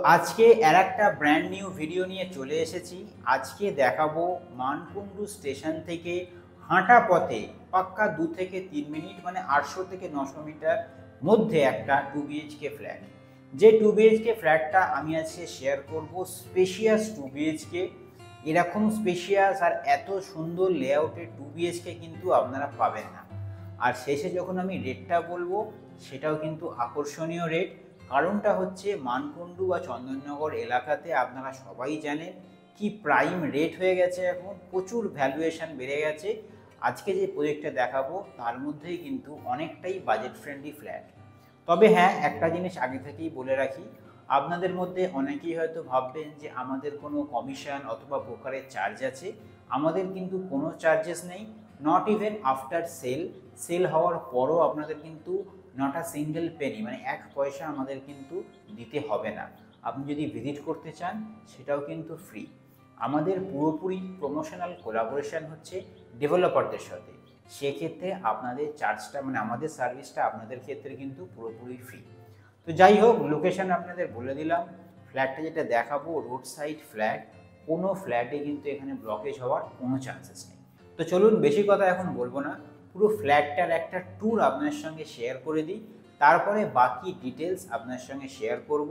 আজকে একটা brand new video নিয়ে চলে এসেছি। আজকে দেখাবো মানকুণ্ডু স্টেশন থেকে হাঁটা পথে পাক্কা 2 থেকে 3 মিনিট মানে 800 থেকে 900 মিটার মধ্যে একটা 2 বিএইচকে ফ্ল্যাট। যে 2 বিএইচকে ফ্ল্যাটটা আমি আজকে শেয়ার করব, স্পেশিয়াস 2 বিএইচকে। এরকম স্পেশিয়াস আর এত সুন্দর লেআউটের 2 বিএইচকে কিন্তু আপনারা পাবেন না। আর শেষে যখন আমি রেটটা বলবো সেটাও কিন্তু আকর্ষণীয় রেট। কারণটা হচ্ছে মানকুণ্ডু বা চন্দননগর এলাকাতে আপনারা সবাই জানেন কি প্রাইম রেট হয়ে গেছে, এখন প্রচুর ভ্যালুয়েশন বেড়ে গেছে। আজকে যে প্রজেক্টটা দেখাবো তার মধ্যেই কিন্তু অনেকটাই বাজেট ফ্রেন্ডলি ফ্ল্যাট। তবে হ্যাঁ, একটা জিনিস আগে থেকেই বলে রাখি, আপনাদের মধ্যে অনেকেই হয়তো ভাববেন যে আমাদের কোনো কমিশন অথবা ব্রোকারের চার্জ আছে। আমাদের কিন্তু কোনো চার্জেস নেই, নট ইভেন আফটার সেল হওয়ার পরও আপনাদের কিন্তু নট আ সিঙ্গেল পেনি মানে 1 পয়সা আমাদের কিন্তু দিতে হবে না। আপনি যদি ভিজিট করতে চান সেটাও কিন্তু ফ্রি। আমাদের পুরোপুরি প্রমোশনাল কোলাবোরেশন হচ্ছে ডেভেলপারদের সাথে। সেক্ষেত্রে আপনাদের চার্জটা মানে আমাদের সার্ভিসটা আপনাদের ক্ষেত্রে কিন্তু পুরোপুরি ফ্রি। তো যাই হোক, লোকেশন আপনাদের বলে দিলাম। ফ্ল্যাটটা যেটা দেখাবো রোড সাইড ফ্ল্যাট, কোনো ফ্ল্যাটে কিন্তু এখানে ব্লকেজ হওয়ার কোনো চান্সেস নেই। তো চলুন, বেশি কথা এখন বলবো না, পুরো ফ্ল্যাটটার একটা ট্যুর আপনার সঙ্গে শেয়ার করে দিই, তারপরে বাকি ডিটেলস আপনার সঙ্গে শেয়ার করব।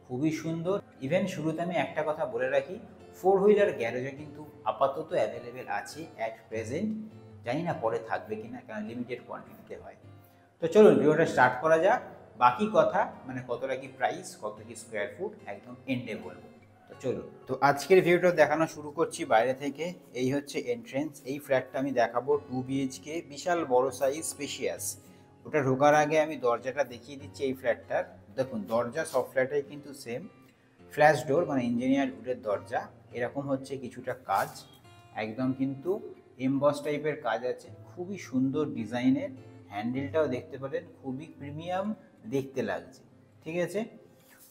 খুবই সুন্দর। ইভেন শুরুতে আমি একটা কথা বলে রাখি, 4 হুইলার গ্যারেজও কিন্তু আপাতত অ্যাভেলেবেল আছে অ্যাট প্রেজেন্ট। জানি না পরে থাকবে কিনা, কারণ লিমিটেড কোয়ান্টিটিতে হয়। তো চলুন ভিডিওটা স্টার্ট করা যাক। বাকি কথা মানে কতটা কি প্রাইস, কত কি স্কোয়ার ফুট, একদম এন্ডে বলবো। তো চলুন, তো আজকের ভিডিওটা দেখানো শুরু করছি বাইরে থেকে। এই হচ্ছে এন্ট্রেন্স। এই ফ্ল্যাটটা আমি দেখাবো 2 বিএইচকে, বিশাল বড় সাইজ, স্পেশিয়াস। ওটা ঢোকার আগে আমি দরজাটা দেখিয়ে দিচ্ছি এই ফ্ল্যাটটার। দেখুন, দরজা সব ফ্ল্যাটেই কিন্তু সেম ফ্ল্যাশ ডোর মানে ইঞ্জিনিয়ার উডের দরজা। এরকম হচ্ছে কিছুটা কাজ, একদম কিন্তু এমবস টাইপের কাজ আছে, খুবই সুন্দর ডিজাইনের। হ্যান্ডেলটাও দেখতে পারেন, খুবই প্রিমিয়াম দেখতে লাগছে। ঠিক আছে,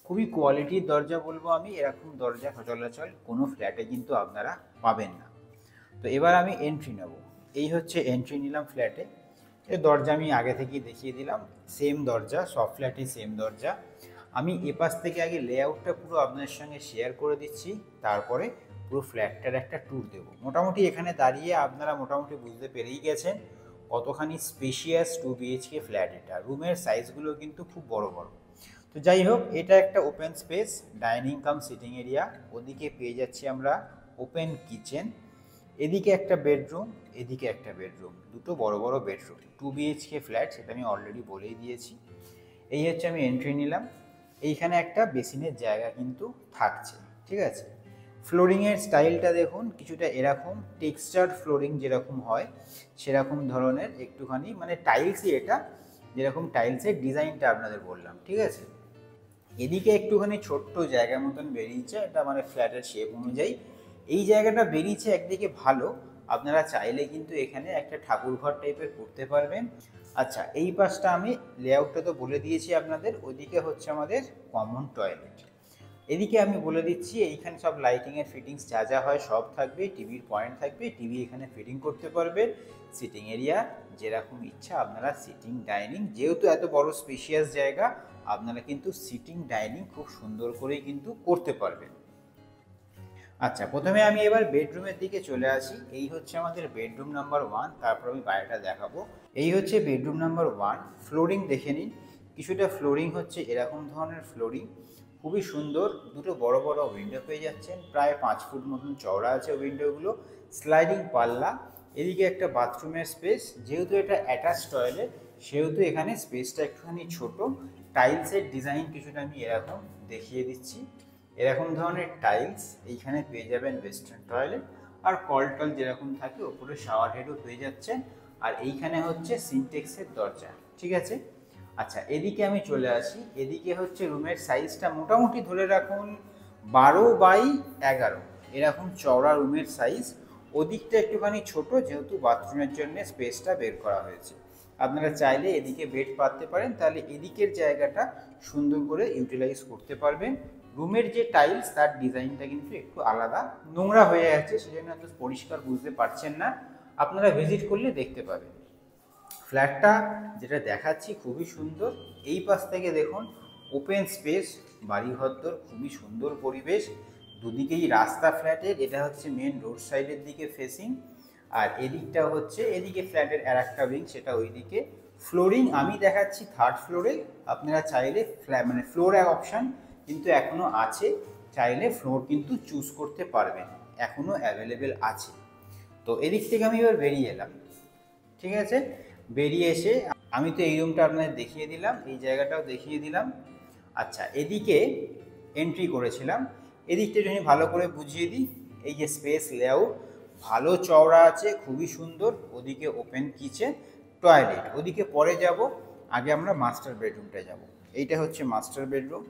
খুবই কোয়ালিটির দরজা বলবো আমি। এরকম দরজা সচরাচর কোনো ফ্ল্যাটে কিন্তু আপনারা পাবেন না। তো এবার আমি এন্ট্রি নেব। এই হচ্ছে এন্ট্রি নিলাম ফ্ল্যাটে। এই দরজা আমি আগে থেকেই দেখিয়ে দিলাম, সেম দরজা, সব ফ্ল্যাটে সেম দরজা। আমি এপাশ থেকে আগে লেআউটটা পুরো আপনার সঙ্গে শেয়ার করে দিচ্ছি, তারপরে পুরো ফ্ল্যাটটার একটা ট্যুর দেবো। মোটামুটি এখানে দাঁড়িয়ে আপনারা মোটামুটি বুঝতে পেরেই গেছেন কতখানি স্পেশিয়াস 2 বিএইচকে ফ্ল্যাট এটা। রুমের সাইজগুলো কিন্তু খুব বড় বড়। তো যাই হোক, এটা একটা open space, dining cum sitting area. ওদিকে পেয়ে যাচ্ছি আমরা ওপেন কিচেন। এদিকে একটা বেডরুম, এদিকে একটা বেডরুম, দুটো বড় বড় বেডরুম। 2 বিএইচকে ফ্ল্যাট, সেটা আমি অলরেডি বলেই দিয়েছি। এই হচ্ছে আমি এন্ট্রি নিলাম। এইখানে একটা বেসিনের জায়গা কিন্তু থাকছে। ঠিক আছে, ফ্লোরিংয়ের স্টাইলটা দেখুন, কিছুটা এরকম টেক্সচার ফ্লোরিং যেরকম হয় সেরকম ধরনের, একটুখানি মানে টাইলসই এটা, যেরকম টাইলসের ডিজাইনটা আপনাদের বললাম। ঠিক আছে, এদিকে একটুখানি ছোট্ট জায়গার মতন বেরিয়েছে, এটা মানে ফ্ল্যাটের শেপ অনুযায়ী এই জায়গাটা বেরিয়েছে। একদিকে ভালো, আপনারা চাইলে কিন্তু এখানে একটা ঠাকুরঘর টাইপের করতে পারবেন। আচ্ছা, এই পাশটা আমি লেআউটটা তো বলে দিয়েছি আপনাদের। ওইদিকে হচ্ছে আমাদের কমন টয়লেট। এদিকে আমি বলে দিচ্ছি, এইখানে সব লাইটিংয়ের ফিটিংস যা যা হয় সব থাকবে। টিভির পয়েন্ট থাকবে, টিভি এখানে ফিটিং করতে পারবেন। সিটিং এরিয়া যেরকম ইচ্ছা আপনারা সিটিং ডাইনিং, যেহেতু এত বড় স্পেশিয়াস জায়গা, আপনারা কিন্তু সিটিং ডাইনিং খুব সুন্দর করেই কিন্তু করতে পারবেন। আচ্ছা, প্রথমে আমি এবার বেডরুমের দিকে চলে আসি। এই হচ্ছে আমাদের বেডরুম নাম্বার 1, তারপর আমি বাইরেটা দেখাবো। এই হচ্ছে বেডরুম নাম্বার 1। ফ্লোরিং দেখে নিন, কিছুটা ফ্লোরিং হচ্ছে এরকম ধরনের ফ্লোরিং, খুবই সুন্দর। দুটো বড় বড় উইন্ডো পেয়ে যাচ্ছেন, প্রায় 5 ফুট মতন চওড়া আছে উইন্ডোগুলো, স্লাইডিং পাল্লা। এদিকে একটা বাথরুমের স্পেস, যেহেতু এটা অ্যাটাচ টয়লেট সেহেতু এখানে স্পেসটা একটুখানি ছোট। টাইলসের ডিজাইন কিছুটা আমি এরকম দেখিয়ে দিচ্ছি, এরকম ধরনের টাইলস এইখানে পেয়ে যাবেন। ওয়েস্টার্ন টয়লেট আর কল টল যেরকম থাকে, ওপরে শাওয়ার হেডও পেয়ে যাচ্ছেন। আর এইখানে হচ্ছে সিনটেক্সের দরজা। ঠিক আছে, আচ্ছা এদিকে আমি চলে আসি। এদিকে হচ্ছে রুমের সাইজটা মোটামুটি ধরে রাখুন 12x11 এরকম চওড়া রুমের সাইজ। ওদিকটা একটুখানি ছোট, যেহেতু বাথরুমের জন্য স্পেসটা বের করা হয়েছে। আপনারা চাইলে এদিকে বেড পাততে পারেন, তাহলে এদিকের জায়গাটা সুন্দর করে ইউটিলাইজ করতে পারবেন। রুমের যে টাইলস তার ডিজাইনটা কিন্তু একটু আলাদা, নোংরা হয়ে আছে সেজন্য এত পরিষ্কার বুঝতে পারছেন না, আপনারা ভিজিট করলে দেখতে পাবেন। ফ্ল্যাটটা যেটা দেখাচ্ছি খুবই সুন্দর। এই পাশ থেকে দেখুন ওপেন স্পেস, বাড়িঘরদর, খুবই সুন্দর পরিবেশ, দুদিকেই রাস্তা ফ্ল্যাটের। এটা হচ্ছে মেন রোড সাইডের দিকে ফেসিং, আর এদিকটা হচ্ছে এদিকে ফ্ল্যাটের আর একটা উইং, সেটা ওইদিকে। ফ্লোরিং আমি দেখাচ্ছি থার্ড ফ্লোরে, আপনারা চাইলে মানে ফ্লোর অপশান কিন্তু এখনও আছে, চাইলে ফ্লোর কিন্তু চুজ করতে পারবেন, এখনও অ্যাভেলেবেল আছে। তো এদিক থেকে আমি এবার বেরিয়ে এলাম, ঠিক আছে। বেরিয়ে এসে আমি তো এই রুমটা আপনাদের দেখিয়ে দিলাম, এই জায়গাটাও দেখিয়ে দিলাম। আচ্ছা, এদিকে এন্ট্রি করেছিলাম, এদিকটা যদি ভালো করে বুঝিয়ে দিই। এই যে স্পেস লেআউট ভালো চওড়া আছে, খুবই সুন্দর। ওদিকে ওপেন কিচেন, টয়লেট, ওদিকে পরে যাব। আগে আমরা মাস্টার বেডরুমটায় যাব। এইটা হচ্ছে মাস্টার বেডরুম।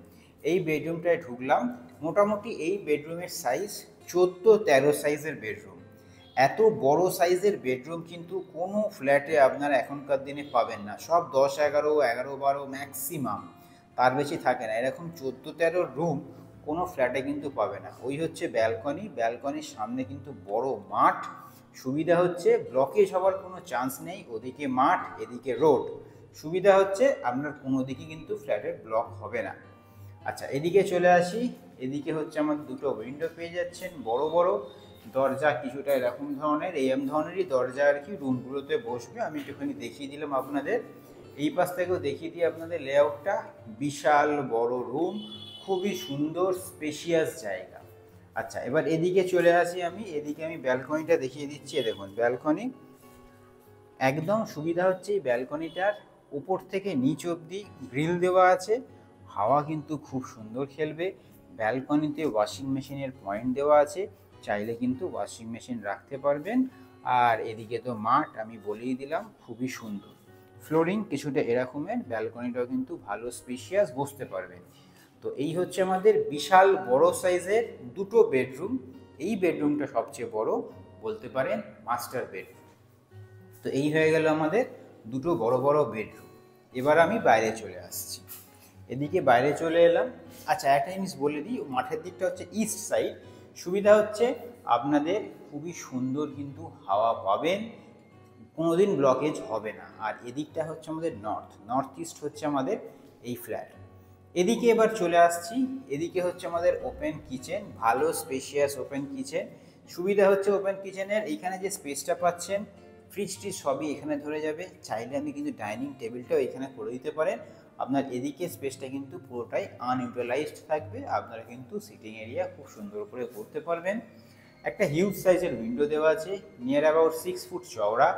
এই বেডরুমটায় ঢুকলাম। মোটামুটি এই বেডরুমের সাইজ 14-13 সাইজের বেডরুম। এত বড় সাইজের বেডরুম কিন্তু কোনো ফ্ল্যাটে আপনারা এখনকার দিনে পাবেন না। সব 10-11, 11-12 ম্যাক্সিমাম, তার বেশি থাকে না। এরকম 14-13 রুম কোনো ফ্ল্যাটে কিন্তু পাবে না। ওই হচ্ছে ব্যালকনি, ব্যালকনির সামনে কিন্তু বড় মাঠ। সুবিধা হচ্ছে ব্লকেজ হওয়ার কোনো চান্স নেই, ওদিকে মাঠ এদিকে রোড। সুবিধা হচ্ছে আপনার কোনো দিকে কিন্তু ফ্ল্যাটের ব্লক হবে না। আচ্ছা, এদিকে চলে আসি। এদিকে হচ্ছে আমাদের দুটো উইন্ডো পেয়ে যাচ্ছেন, বড় বড় দরজা, কিছুটা এরকম ধরনের, এম ধরনেরই দরজা আর কি রুমগুলোতে বসবে। আমি একটুখানি দেখিয়ে দিলাম আপনাদের, এই পাশ থেকেও দেখিয়ে দিই আপনাদের লেআউটটা। বিশাল বড় রুম, খুবই সুন্দর স্পেশিয়াস জায়গা। আচ্ছা, এবার এদিকে চলে আসি আমি। এদিকে আমি ব্যালকনিটা দেখিয়ে দিচ্ছি। দেখুন ব্যালকনি, একদম সুবিধা হচ্ছে এই ব্যালকনিটার উপর থেকে নিচ অবধি গ্রিল দেওয়া আছে, হাওয়া কিন্তু খুব সুন্দর খেলবে। ব্যালকনিতে ওয়াশিং মেশিনের পয়েন্ট দেওয়া আছে, চাইলে কিন্তু ওয়াশিং মেশিন রাখতে পারবেন। আর এদিকে তো মাঠ আমি বলেই দিলাম, খুবই সুন্দর। ফ্লোরিং কিছুটা এরকমের, ব্যালকনিটাও কিন্তু ভালো স্পেশিয়াস, বসতে পারবেন। তো এই হচ্ছে আমাদের বিশাল বড় সাইজের দুটো বেডরুম। এই বেডরুমটা সবচেয়ে বড়, বলতে পারেন মাস্টার বেডরুম। তো এই হয়ে গেল আমাদের দুটো বড় বড় বেডরুম। এবার আমি বাইরে চলে আসছি, এদিকে বাইরে চলে এলাম। আচ্ছা, একটা জিনিস বলে দিই, মাঠের দিকটা হচ্ছে ইস্ট সাইড। সুবিধা হচ্ছে আপনাদের খুবই সুন্দর কিন্তু হাওয়া পাবেন, কোনোদিন ব্লকেজ হবে না। আর এদিকটা হচ্ছে আমাদের নর্থ ইস্ট হচ্ছে আমাদের এই ফ্ল্যাট। এদিকে এবার চলে আসছি, এদিকে হচ্ছে আমাদের ওপেন কিচেন, ভালো স্পেশিয়াস ওপেন কিচেন। সুবিধা হচ্ছে ওপেন কিচেনের এইখানে যে স্পেসটা পাচ্ছেন, ফ্রিজটি সবই এখানে ধরে যাবে। চাইলে আমি কিন্তু ডাইনিং টেবিলটাও এখানে করে দিতে পারেন। আপনার এদিকে স্পেসটা কিন্তু পুরোটাই আনইউটিলাইজড থাকবে, আপনারা কিন্তু সিটিং এরিয়া খুব সুন্দর করে করতে পারবেন। একটা হিউজ সাইজের উইন্ডো দেওয়া আছে, নিয়ার অ্যাবাউট 6 ফুট চওড়া।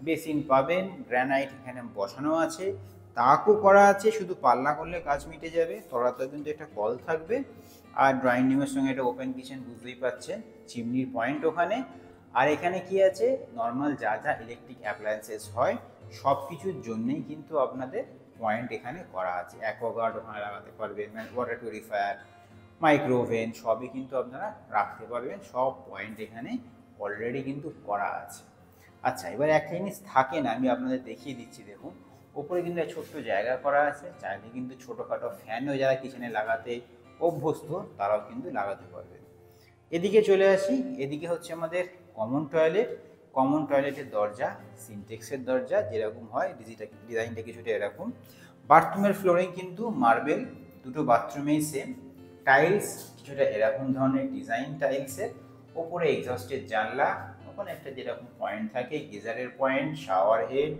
বেসিন পাবেন, গ্রানাইট এখানে বসানো আছে, তাকও করা আছে, শুধু পাল্লা করলে কাজ মিটে যাবে। তলাতে কিন্তু একটা কল থাকবে। আর ড্রয়িং রুমের সঙ্গে একটা ওপেন কিচেন, বুঝতেই পাচ্ছেন, চিমনির পয়েন্ট ওখানে। আর এখানে কি আছে, নর্মাল যা যা ইলেকট্রিক অ্যাপ্লায়েন্সেস হয় সব কিছুর জন্যেই কিন্তু আপনাদের পয়েন্ট এখানে করা আছে। অ্যাকোয়াগার্ড ওখানে লাগাতে পারবেন, ওয়াটার পিউরিফায়ার, মাইক্রোওভেন সবই কিন্তু আপনারা রাখতে পারবেন। সব পয়েন্ট এখানে অলরেডি কিন্তু করা আছে। আচ্ছা, এবার একটা জিনিস থাকে না, আমি আপনাদের দেখিয়ে দিচ্ছি। দেখুন ওপরে কিন্তু একটা ছোট্ট জায়গা করা আছে, চাইলে কিন্তু ছোটোখাটো ফ্যানও যারা কিচেনে লাগাতে অভ্যস্ত তারাও কিন্তু লাগাতে পারবে। এদিকে চলে আসি, এদিকে হচ্ছে আমাদের কমন টয়লেট। কমন টয়লেটের দরজা সিনটেক্সের দরজা, যেরকম হয় ডিজাইনটা কিছুটা এরকম। বাথরুমের ফ্লোরিং কিন্তু মার্বেল, দুটো বাথরুমেই সেম। টাইলস কিছুটা এরকম ধরনের ডিজাইন টাইলসের। ওপরে এক্সস্টের জানলা, ওখানে একটা যেরকম পয়েন্ট থাকে, গিজারের পয়েন্ট, শাওয়ার হেড,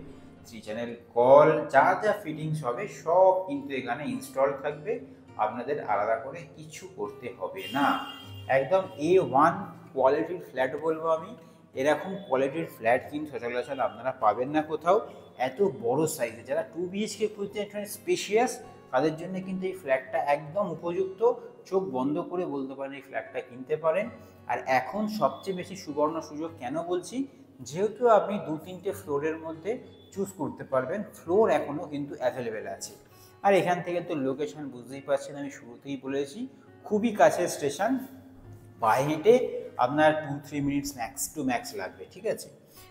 3 চ্যানেল কল, যা যা ফিটিংস হবে সব কিন্তু এখানে ইনস্টল থাকবে। আপনাদের আলাদা করে কিছু করতে হবে না। একদম A1 কোয়ালিটির ফ্ল্যাট বলবো আমি। এরকম কোয়ালিটির ফ্ল্যাট কিন্তু সচরাচর আপনারা পাবেন না কোথাও, এত বড় সাইজে। যারা 2 BHK খুঁজছেন স্পেশিয়াস, তাদের জন্য কিন্তু এই ফ্ল্যাটটা একদম উপযুক্ত। চোখ বন্ধ করে বলতে পারেন এই ফ্ল্যাটটা কিনতে পারেন। আর এখন সবচেয়ে বেশি সুবর্ণ সুযোগ কেন বলছি, যেহেতু আপনি 2-3টে ফ্লোরের মধ্যে চুজ করতে পারবেন, ফ্লোর এখনও কিন্তু অ্যাভেলেবেল আছে। আর এখান থেকে তো লোকেশন বুঝতেই পারছেন, আমি শুরুতেই বলেছি খুবই কাছে স্টেশন, পায়ে হেঁটে আপনার 2-3 মিনিটস ম্যাক্স টু ম্যাক্স লাগবে, ঠিক আছে।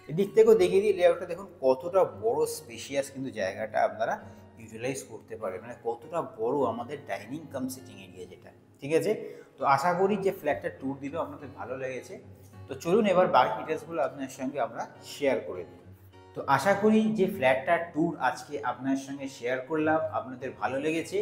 এদিক থেকেও দেখিয়ে দিই লেআউটটা, দেখুন কতটা বড় স্পেশিয়াস কিন্তু জায়গাটা আপনারা ইউটিলাইজ করতে পারবেন, মানে কতটা বড় আমাদের ডাইনিং কাম সিটিং এরিয়া যেটা, ঠিক আছে। তো আশা করি যে ফ্ল্যাটটা ট্যুর দিলেও আপনাদের ভালো লেগেছে। তো চলুন এবার বাকি ডিটেলসগুলো আপনার সঙ্গে আমরা শেয়ার করে দিই। তো আশা করি যে ফ্ল্যাটটার ট্যুর আজকে আপনার সঙ্গে শেয়ার করলাম আপনাদের ভালো লেগেছে।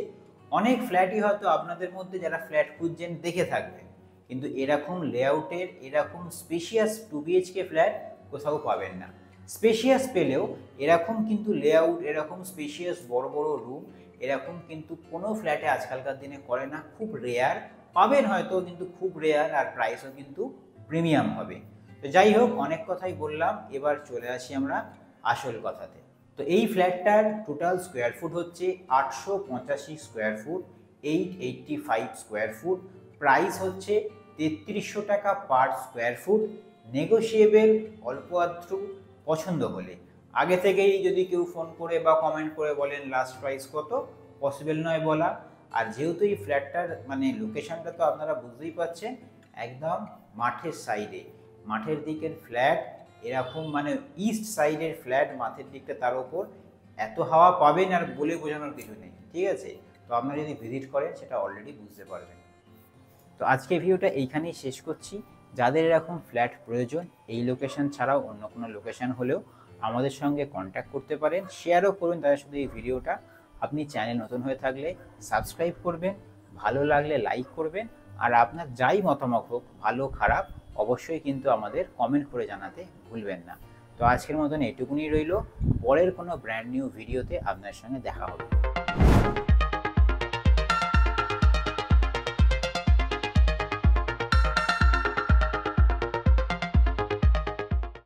অনেক ফ্ল্যাটই হয়তো আপনাদের মধ্যে যারা ফ্ল্যাট খুঁজছেন দেখে থাকবেন, কিন্তু এরকম লেআউটের এরকম স্পেশিয়াস 2 BHK ফ্ল্যাট কোথাও পাবেন না। স্পেশিয়াস পেলেও এরকম কিন্তু লেআউট, এরকম স্পেশিয়াস বড় বড় রুম এরকম কিন্তু কোনো ফ্ল্যাটে আজকালকার দিনে করে না, খুব রেয়ার পাবেন হয়তো, কিন্তু খুব রেয়ার, আর প্রাইসও কিন্তু প্রিমিয়াম হবে। তো যাই হোক, অনেক কথাই বললাম, এবার চলে আসি আমরা আসল কথাতে। তো এই ফ্ল্যাটটার টোটাল স্কোয়ার ফুট হচ্ছে 885 square foot, 885 square foot. Price হচ্ছে 3300 টাকা পার স্কোয়ার ফুট, নেগোশিয়েবল অল্প আধটু পছন্দ হলে। আগে থেকেই যদি কেউ ফোন করে বা কমেন্ট করে বলেন লাস্ট প্রাইস কত, পসিবল নয় বলা। আর যেহেতু এই ফ্ল্যাটটার মানে লোকেশনটা তো আপনারা বুঝতেই পারছেন, একদম মাঠের সাইডে, মাঠের দিকের ফ্ল্যাট, এরকম মানে ইস্ট সাইডের ফ্ল্যাট মাঠের দিকটা, তার উপর এত হাওয়া পাবেন আর বলে বোঝানোর কিছু নেই, ঠিক আছে? তো আপনারা যদি ভিজিট করেন সেটা অলরেডি বুঝতে পারবেন। তো আজকে ভিডিওটা এইখানেই শেষ করছি। যাদের এরকম ফ্ল্যাট প্রয়োজন, এই লোকেশন ছাড়াও অন্য কোনো লোকেশন হলেও আমাদের সঙ্গে কন্ট্যাক্ট করতে পারেন, শেয়ারও করুন তাদের সাথে এই ভিডিওটা। আপনি চ্যানেল নতুন হয়ে থাকলে সাবস্ক্রাইব করবেন, ভালো লাগলে লাইক করবেন, আর আপনার যাই মতামত হোক, ভালো খারাপ, অবশ্যই কিন্তু আমাদের কমেন্ট করে জানাতে ভুলবেন না। তো আজকের মতন এটুকুনি রইল, পরের কোনো ব্র্যান্ড নিউ ভিডিওতে আপনার সঙ্গে দেখা হবে।